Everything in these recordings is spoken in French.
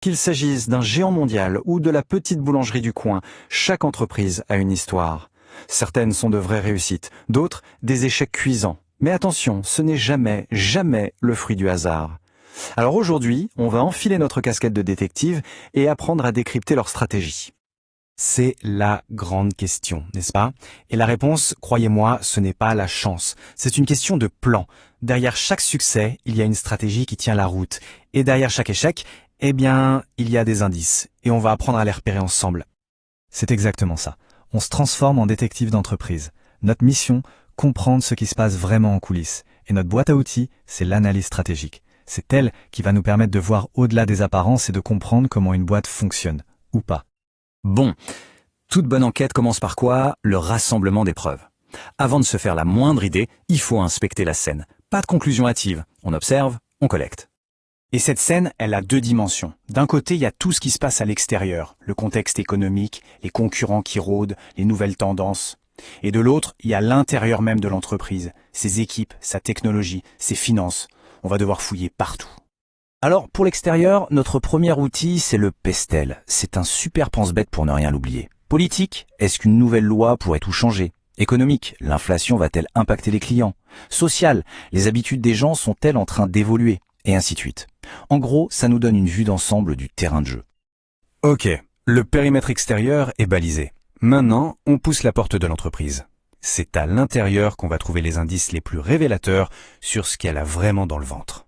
Qu'il s'agisse d'un géant mondial ou de la petite boulangerie du coin, chaque entreprise a une histoire. Certaines sont de vraies réussites, d'autres des échecs cuisants. Mais attention, ce n'est jamais, jamais le fruit du hasard. Alors aujourd'hui, on va enfiler notre casquette de détective et apprendre à décrypter leur stratégie. C'est la grande question, n'est-ce pas? Et la réponse, croyez-moi, ce n'est pas la chance. C'est une question de plan. Derrière chaque succès, il y a une stratégie qui tient la route. Et derrière chaque échec, eh bien, il y a des indices. Et on va apprendre à les repérer ensemble. C'est exactement ça. On se transforme en détective d'entreprise. Notre mission, comprendre ce qui se passe vraiment en coulisses. Et notre boîte à outils, c'est l'analyse stratégique. C'est elle qui va nous permettre de voir au-delà des apparences et de comprendre comment une boîte fonctionne, ou pas. Bon, toute bonne enquête commence par quoi? Le rassemblement des preuves. Avant de se faire la moindre idée, il faut inspecter la scène. Pas de conclusion hâtive. On observe, on collecte. Et cette scène, elle a deux dimensions. D'un côté, il y a tout ce qui se passe à l'extérieur, le contexte économique, les concurrents qui rôdent, les nouvelles tendances. Et de l'autre, il y a l'intérieur même de l'entreprise, ses équipes, sa technologie, ses finances. On va devoir fouiller partout. Alors, pour l'extérieur, notre premier outil, c'est le pestel. C'est un super pense-bête pour ne rien l'oublier. Politique, est-ce qu'une nouvelle loi pourrait tout changer? Économique, l'inflation va-t-elle impacter les clients? Social, les habitudes des gens sont-elles en train d'évoluer? Et ainsi de suite. En gros, ça nous donne une vue d'ensemble du terrain de jeu. Ok, le périmètre extérieur est balisé. Maintenant, on pousse la porte de l'entreprise. C'est à l'intérieur qu'on va trouver les indices les plus révélateurs sur ce qu'elle a vraiment dans le ventre.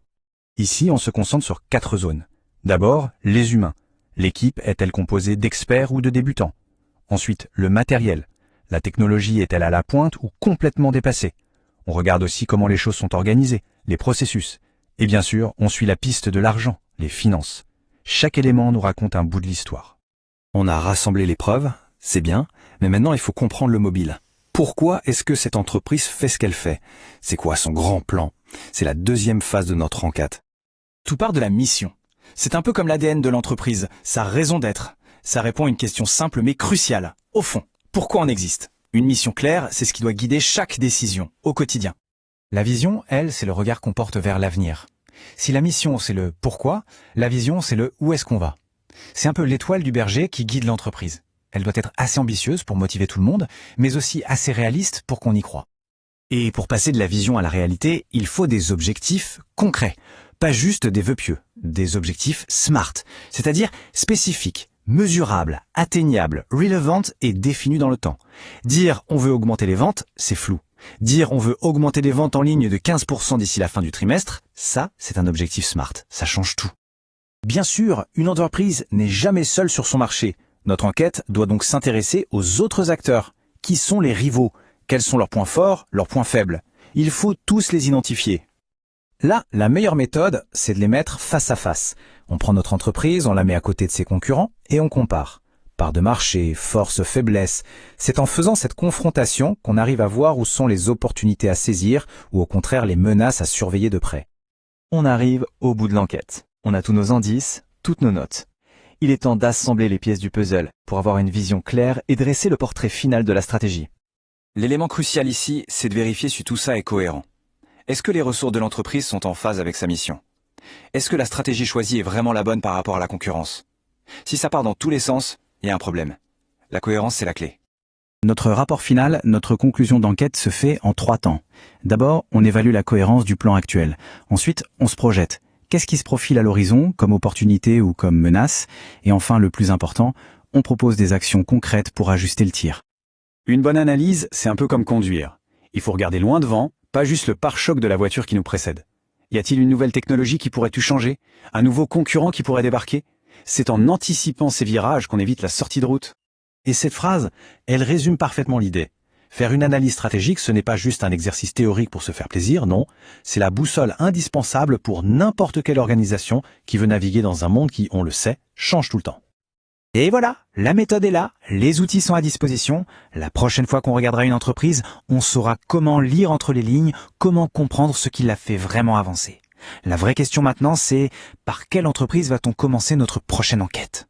Ici, on se concentre sur 4 zones. D'abord, les humains. L'équipe est-elle composée d'experts ou de débutants? Ensuite, le matériel. La technologie est-elle à la pointe ou complètement dépassée? On regarde aussi comment les choses sont organisées, les processus. Et bien sûr, on suit la piste de l'argent, les finances. Chaque élément nous raconte un bout de l'histoire. On a rassemblé les preuves, c'est bien, mais maintenant il faut comprendre le mobile. Pourquoi est-ce que cette entreprise fait ce qu'elle fait? C'est quoi son grand plan? C'est la deuxième phase de notre enquête. Tout part de la mission. C'est un peu comme l'ADN de l'entreprise, sa raison d'être. Ça répond à une question simple mais cruciale. Au fond, pourquoi on existe? Une mission claire, c'est ce qui doit guider chaque décision, au quotidien. La vision, elle, c'est le regard qu'on porte vers l'avenir. Si la mission, c'est le pourquoi, la vision, c'est le où est-ce qu'on va. C'est un peu l'étoile du berger qui guide l'entreprise. Elle doit être assez ambitieuse pour motiver tout le monde, mais aussi assez réaliste pour qu'on y croie. Et pour passer de la vision à la réalité, il faut des objectifs concrets. Pas juste des vœux pieux, des objectifs SMART, c'est-à-dire spécifiques, mesurables, atteignables, relevant et définis dans le temps. Dire on veut augmenter les ventes, c'est flou. Dire on veut augmenter les ventes en ligne de 15% d'ici la fin du trimestre, ça, c'est un objectif SMART. Ça change tout. Bien sûr, une entreprise n'est jamais seule sur son marché. Notre enquête doit donc s'intéresser aux autres acteurs. Qui sont les rivaux? Quels sont leurs points forts, leurs points faibles? Il faut tous les identifier. Là, la meilleure méthode, c'est de les mettre face à face. On prend notre entreprise, on la met à côté de ses concurrents et on compare. Part de marché, force, faiblesse. C'est en faisant cette confrontation qu'on arrive à voir où sont les opportunités à saisir ou au contraire les menaces à surveiller de près. On arrive au bout de l'enquête. On a tous nos indices, toutes nos notes. Il est temps d'assembler les pièces du puzzle pour avoir une vision claire et dresser le portrait final de la stratégie. L'élément crucial ici, c'est de vérifier si tout ça est cohérent. Est-ce que les ressources de l'entreprise sont en phase avec sa mission? Est-ce que la stratégie choisie est vraiment la bonne par rapport à la concurrence? Si ça part dans tous les sens, il y a un problème. La cohérence, c'est la clé. Notre rapport final, notre conclusion d'enquête se fait en 3 temps. D'abord, on évalue la cohérence du plan actuel. Ensuite, on se projette. Qu'est-ce qui se profile à l'horizon, comme opportunité ou comme menace? Et enfin, le plus important, on propose des actions concrètes pour ajuster le tir. Une bonne analyse, c'est un peu comme conduire. Il faut regarder loin devant, pas juste le pare-choc de la voiture qui nous précède. Y a-t-il une nouvelle technologie qui pourrait tout changer? Un nouveau concurrent qui pourrait débarquer? C'est en anticipant ces virages qu'on évite la sortie de route. Et cette phrase, elle résume parfaitement l'idée. Faire une analyse stratégique, ce n'est pas juste un exercice théorique pour se faire plaisir, non. C'est la boussole indispensable pour n'importe quelle organisation qui veut naviguer dans un monde qui, on le sait, change tout le temps. Et voilà, la méthode est là, les outils sont à disposition. La prochaine fois qu'on regardera une entreprise, on saura comment lire entre les lignes, comment comprendre ce qui l'a fait vraiment avancer. La vraie question maintenant, c'est par quelle entreprise va-t-on commencer notre prochaine enquête ?